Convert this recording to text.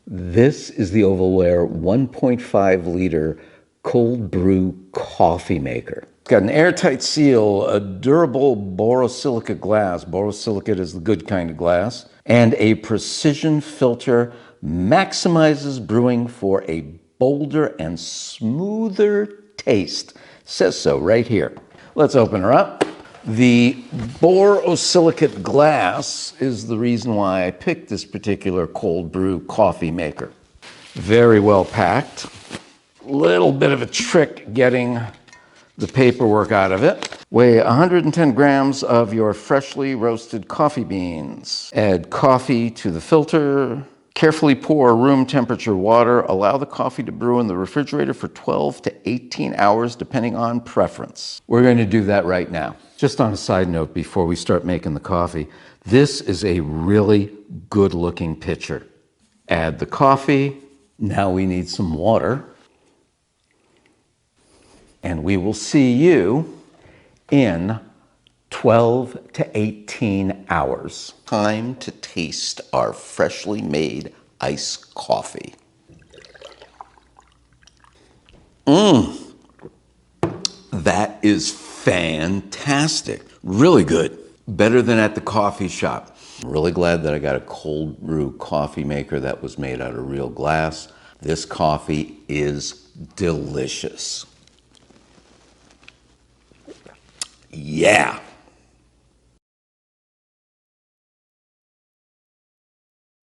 This is the Ovalware 1.5 liter cold brew coffee maker. It's got an airtight seal, a durable borosilicate glass. Borosilicate is the good kind of glass. And a precision filter maximizes brewing for a bolder and smoother taste. Says so right here. Let's open her up. The borosilicate glass is the reason why I picked this particular cold brew coffee maker. Very well packed. Little bit of a trick getting the paperwork out of it. Weigh 110 grams of your freshly roasted coffee beans. Add coffee to the filter. Carefully pour room temperature water. Allow the coffee to brew in the refrigerator for 12 to 18 hours, depending on preference. We're going to do that right now. Just on a side note, before we start making the coffee, this is a really good looking pitcher. Add the coffee. Now we need some water. And we will see you in 12 to 18 hours. Time to taste our freshly made iced coffee. That is fantastic. Really good. Better than at the coffee shop. I'm really glad that I got a cold brew coffee maker that was made out of real glass. This coffee is delicious. Yeah.